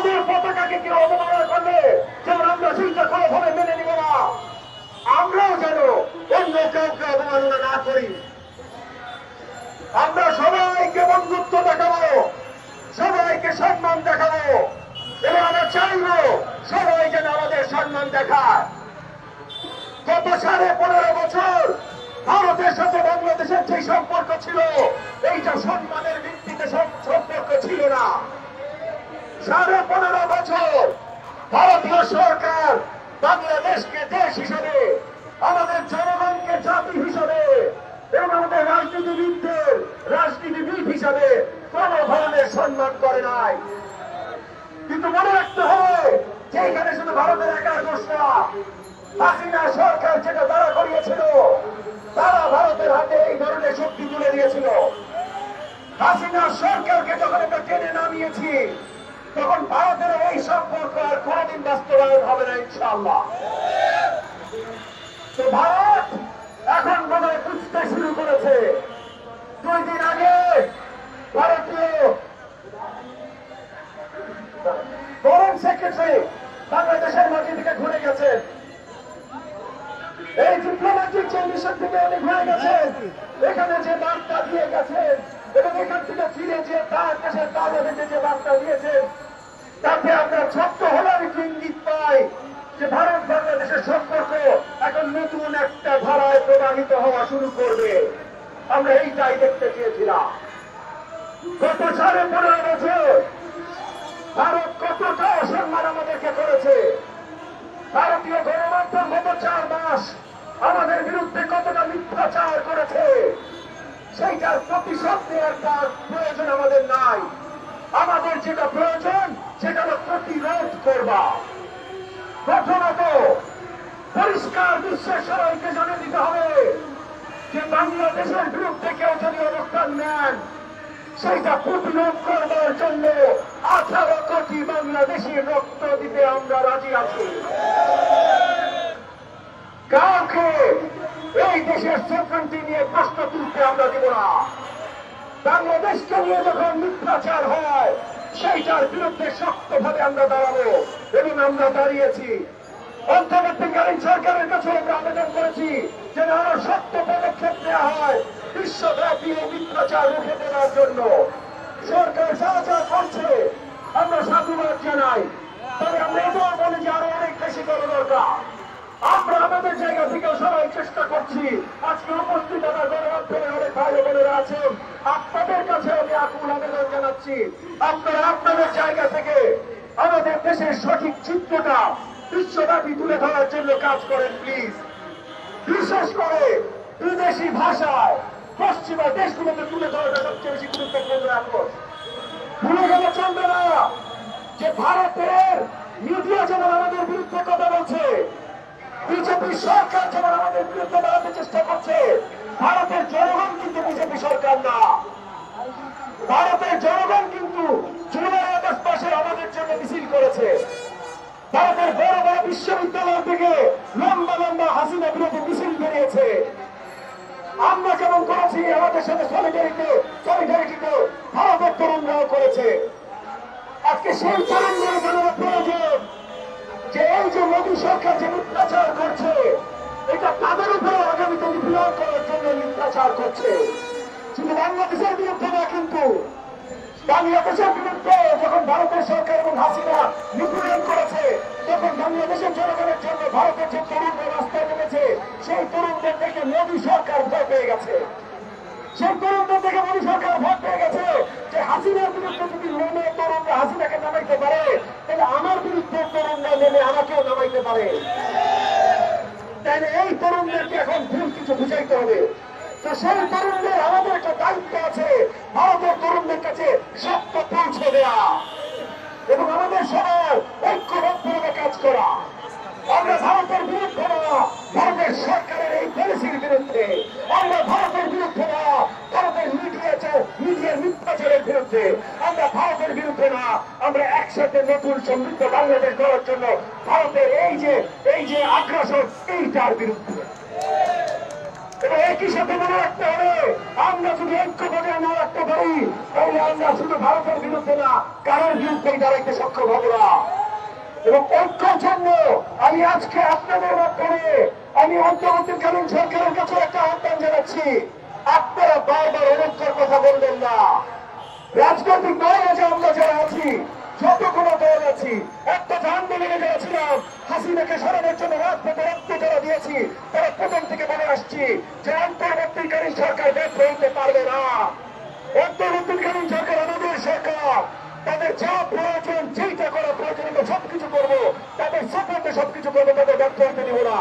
পতাকাকে কেউ অবমাননা করলে যেমন আমরা সেইটা কোনোভাবে মেনে নিব না, আমরাও যেন অন্য কাউকে অবমাননা না করি। আমরা সবাইকে বন্ধুত্ব দেখাবো, সবাইকে সম্মান দেখাবো এবং আমরা চাইব সবাই যেন আমাদের সম্মান দেখায়। গত 15.5 বছর ভারতের সাথে বাংলাদেশের যে সম্পর্ক ছিল, এইটা সম্মানের ভিত্তিতে সম্পর্ক ছিল না। 15.5 বছর ভারতীয় সরকার বাংলাদেশকে দেশ হিসেবে, আমাদের জনগণকে জাতি হিসেবে এবং আমাদের রাজনীতিবিদ হিসাবে কোন ধরনের সম্মান করে নাই। কিন্তু মনে রাখতে হবে যে এখানে শুধু ভারতের একার দোষ না, হাসিনা সরকার যেটা দাঁড়া করিয়েছিল, তারা ভারতের হাতে এই ধরনের শক্তি তুলে দিয়েছিল। হাসিনা সরকারকে যখন আমরা টেনে নামিয়েছি, তখন ভারতের এই সম্পর্ক আর কোনদিন বাস্তবায়ন হবে না ইনশাআল্লাহ। তো ভারত এখন মনে বুঝতে শুরু করেছে। 2 দিন আগে ভারতীয় ফরেন সেক্রেটারি বাংলাদেশের মাটি থেকে ঘুরে গেছেন, এই ডিপ্লোম্যাটিক যে মিশন থেকে উনি ঘুরে গেছেন, এখানে যে বার্তা দিয়ে গেছেন এবং এখান থেকে ফিরে যে তার দেশের তাদেরকে যে বার্তা দিয়েছেন, তাতে আমরা ছোট্ট হলেও একটু ইঙ্গিত পাই যে ভারত বাংলাদেশের সম্পর্ক এখন নতুন একটা ধারায় প্রবাহিত হওয়া শুরু করবে। আমরা এইটাই দেখতে চেয়েছিলাম। গত 15.5 বছর ভারত কতটা অসম্মান আমাদেরকে করেছে, ভারতীয় গণমাধ্যম গত 4 মাস আমাদের বিরুদ্ধে কতটা মিথ্যাচার করেছে, সেইটার প্রতিশোধ নেওয়ার প্রয়োজন আমাদের নাই। আমাদের যেটা প্রয়োজন সেটা হলো প্রতিরোধ করবা। প্রথমত পরিষ্কার বিশ্বের সবাইকে জানিয়ে দিতে হবে যে বাংলাদেশের বিরুদ্ধে কেউ যদি অবস্থান নেন, সেইটা প্রতিরোধ করবার জন্য 18 কোটি বাংলাদেশি রক্ত দিতে আমরা রাজি আছি। কাউকে এই দেশের সভ্যন্তি নিয়ে প্রশ্ন তুলতে আমরা দিব না। বাংলাদেশকে নিয়ে যখন মিথ্যাচার হয়, সেইটার বিরুদ্ধে শক্তভাবে আমরা দাঁড়াবো এবং আমরা দাঁড়িয়েছি। অন্তর্বর্তীকালীন সরকারের কাছে আমরা আবেদন করেছি যেন আরো শক্ত পদক্ষেপ নেওয়া হয় বিশ্বব্যাপী এই মিথ্যাচার রুখে দেওয়ার জন্য। সরকার যা যা করছে আমরা সাধুবাদ জানাই, তবে আমরা এটাও বলি যে আরো অনেক বেশি করা দরকার। আমরা আমাদের জায়গা থেকে সবাই চেষ্টা করছি। আজকে উপস্থিত আমার গণমাধ্যমের অনেক ভাই বোনেরা আছেন, আপনাদের কাছে আমি আকুল আবেদন জানাচ্ছি, আপনারা আপনাদের জায়গা থেকে আমাদের দেশের সঠিক চিত্রটা বিশ্বব্যাপী তুলে ধরার জন্য কাজ করেন প্লিজ। বিশেষ করে বিদেশি ভাষায় পশ্চিমা দেশগুলোতে তুলে ধরাটা সবচেয়ে বেশি গুরুত্বপূর্ণ এখন। ভুলে গেলে চলবে না যে ভারতের মিডিয়া যেমন আমাদের বিরুদ্ধে কথা বলছে, বিজেপি সরকার যেমন আমাদের বিরুদ্ধে দাঁড়াতে চেষ্টা করছে, ভারতের জনগণ কিন্তু বিজেপি সরকার না। ভারতের জনগণ কিন্তু জুলাই আগস্ট মাসে আমাদের জন্য মিছিল করেছে। ভারতের বড় বড় বিশ্ববিদ্যালয় থেকে লম্বা লম্বা হাসিনা বিরোধী মিছিল বেরিয়েছে। আমরা যেমন করেছি, আমাদের সাথে সলিডারিটিতে ভারতের তরুণরাও করেছে। আজকে সেই তরুণদের জানার প্রয়োজন যে এই যে মোদী সরকার যে মিথ্যাচার করছে, এটা তাদের উপরে আগামীতে নিপীড়ন করার জন্য মিথ্যাচার করছে। শুধু বাংলাদেশের বিরুদ্ধে না, কিন্তু বাংলাদেশের বিরুদ্ধে যখন ভারতের সরকার এবং হাসিনা নিপীড়ন করেছে, তখন বাংলাদেশের জনগণের জন্য ভারতের যে তরুণরা রাস্তায় নেমেছে, সেই তরুণদের থেকে মোদী সরকার ভয় পেয়ে গেছে। সেই তরুণদের থেকে মোদী সরকার ভয় পেয়ে গেছে যে হাসিনার বিরুদ্ধে যদি নেমে তরুণরা হাসিনাকে নামাইতে পারে, তাহলে আমার বিরুদ্ধে তরুণরা নেমে আমাকেও নামাইতে পারে। তাহলে এই তরুণদেরকে এখন ভুল কিছু বুঝাইতে হবে। তো সেই তরুণদের আমাদের একটা দায়িত্ব আছে, ভারতের তরুণদের কাছে সত্য পৌঁছে দেয়া এবং আমাদের সবার ঐক্যবদ্ধভাবে কাজ করা। আমরা ভারতের বিরুদ্ধে না, ভারতের সরকারের এই পলিসির বিরুদ্ধে। আমরা ভারতের বিরুদ্ধে না, ভারতের মিডিয়ার মিথ্যাচারের বিরুদ্ধে। আমরা ভারতের বিরুদ্ধে না, আমরা একসাথে নতুন সমৃদ্ধ বাংলাদেশ গড়ার জন্য ভারতের এই যে আগ্রাসন, এইটার বিরুদ্ধে। এবং একই সাথে মনে রাখতে হবে, আমরা যদি ঐক্যভাবে না রাখতে পারি তাহলে আমরা শুধু ভারতের বিরুদ্ধে না, কারোর বিরুদ্ধেই দাঁড়াইতে সক্ষম হব না। এবং ঐক্যের জন্য আমি আজকে আপনাদের মাধ্যমে আমি অন্তর্বর্তীকালীন সরকারের কাছে একটা আহ্বান জানাচ্ছি, আপনারা বারবার ঐক্যের কথা বলবেন না। রাজনৈতিক দল যে আমরা যারা আছি, যতগুলো দল আছি, একটা আন্দোলনে যারা ছিলাম, হাসিনাকে সরানোর জন্য রাজপথে রক্ত যারা দিয়েছি, তারা প্রথম থেকে বলে আসছি যে অন্তর্বর্তীকালীন সরকার ব্যর্থ হতে পারবে না। অন্তর্বর্তীকালীন সরকার আমাদের সরকার, তাদের যা প্রয়োজন, যেটা করা প্রয়োজন আমরা সবকিছু করবো, তাদের সাপোর্টে সবকিছু করবো, তাদের ব্যর্থ হতে দেবো না।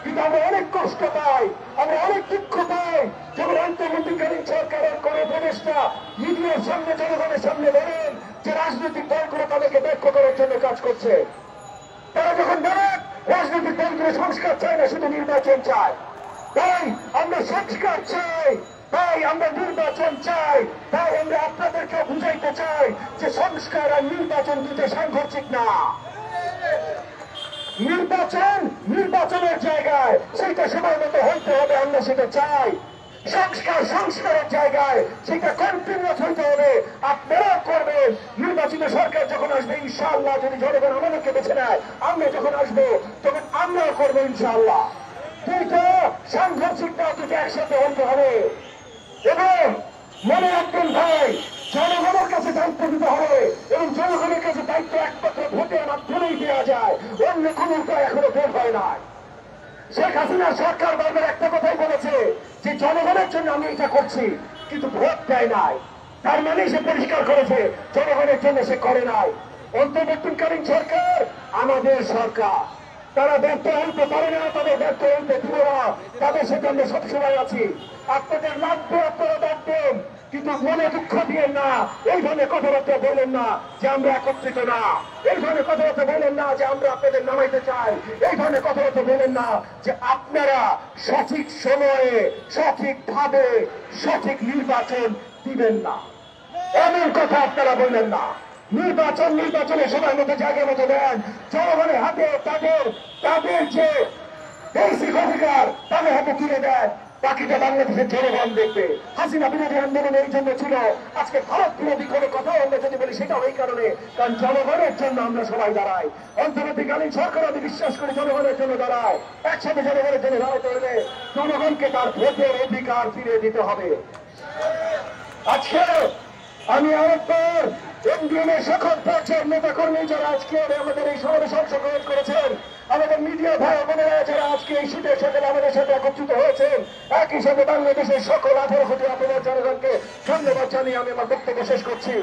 কিন্তু আমরা অনেক কষ্ট পাই, আমরা অনেক দুঃখ পাই যখন অন্তর্বর্তীকালীন সরকারের কোন উপদেষ্টা মিডিয়ার সামনে, জনগণের সামনে বলেন যে রাজনৈতিক দলগুলো তাদেরকে ব্যাখ্যা করার জন্য কাজ করছে। তারা যখন বলেন রাজনৈতিক দলগুলো সংস্কার চায় না, শুধু নির্বাচন চায়। তাই আমরা সংস্কার চাই, তাই আমরা নির্বাচন চাই, তাই আমরা আপনাদেরকে বুঝাইতে চাই যে সংস্কার আর নির্বাচন দুটো সাংঘর্ষিক না। নির্বাচন নির্বাচনের জায়গায় সেটা সময় মতো হইতে হবে, আমরা সেটা চাই। সংস্কার সংস্কারের জায়গায় সেটা কন্টিনিউয়াস হইতে হবে, আপনারা করবেন। নির্বাচিত সরকার যখন আসবে ইনশাআল্লাহ, যদি জনগণ আমাদেরকে বেছে নেয়, আমরা যখন আসবো তখন আমরাও করবো ইনশাআল্লাহ। দুইটা সাংঘর্ষিক না, দুটো একসাথে হইতে হবে। এবং মনে রাখবেন ভাই, জনগণের কাছে দায়িত্ব দিতে হবে এবং জনগণের কাছে দায়িত্ব একমাত্র ভোটের মাধ্যমেই দেওয়া যায়, অন্য কোন উপায় এখনো বের হয় না। শেখ হাসিনার সরকার বারবার একটা কথাই বলেছে যে জনগণের জন্য আমি এটা করছি, কিন্তু ভোট দেয় নাই। তার মানে সে পরিষ্কার করেছে জনগণের জন্য সে করে নাই। অন্তর্বর্তীকালীন সরকার আমাদের সরকার, তারা ব্যর্থ হইতে পারে না, তাদের ব্যর্থ হইতে দিব না, তাদের সাথে আমরা সবসময় আছি। আপনাদের লাগবে, আপনারা ডাকবেন, কিন্তু মনে দুঃখ দিয়েন না। এই ধরনের কথাবার্তা বলেন না যে আমরা একত্রিত না, এই ধরনের কথাবার্তা বলেন না যে আমরা আপনাদের নামাইতে চাই, এই ধরনের কথাবার্তা বলেন না যে আপনারা সঠিক সময়ে সঠিকভাবে সঠিক নির্বাচন দিবেন না, এমন কথা আপনারা বললেন না। নির্বাচনের সময় মতো জায়গা মতো দেন, জনগণের হাতে তাদের তাদের যে বেসিক অধিকার তাদের হাতে তুলে দেন। বাকিটা বাংলাদেশের জনগণ দেখবে। হাসিনা বিরোধী আন্দোলন এই জন্য ছিল, আজকে ভারত বিরোধী কোনো কথাও আমরা যদি বলি সেটাও এই কারণে, কারণ জনগণের জন্য আমরা সবাই দাঁড়াই। অন্তর্বর্তীকালীন সরকার আমি বিশ্বাস করি জনগণের জন্য দাঁড়ায়। একসাথে জনগণের জন্য দাঁড়াতে হলে জনগণকে তার ভোটের অধিকার ফিরিয়ে দিতে হবে। আজকে আমি আরেকবার এনডিএমের সকল পর্যায়ের নেতা কর্মী যারা আজকে আমাদের এই সমাবেশে অংশগ্রহণ করেছেন, আমাদের মিডিয়া ভাই বোনেরা যারা আজকে এই শীতের সকালে আমাদের সাথে একত্রিত হয়েছেন, একই সাথে বাংলাদেশের সকল 18 কোটি আপনাদের জনগণকে ধন্যবাদ জানিয়ে আমি আমার বক্তব্য শেষ করছি।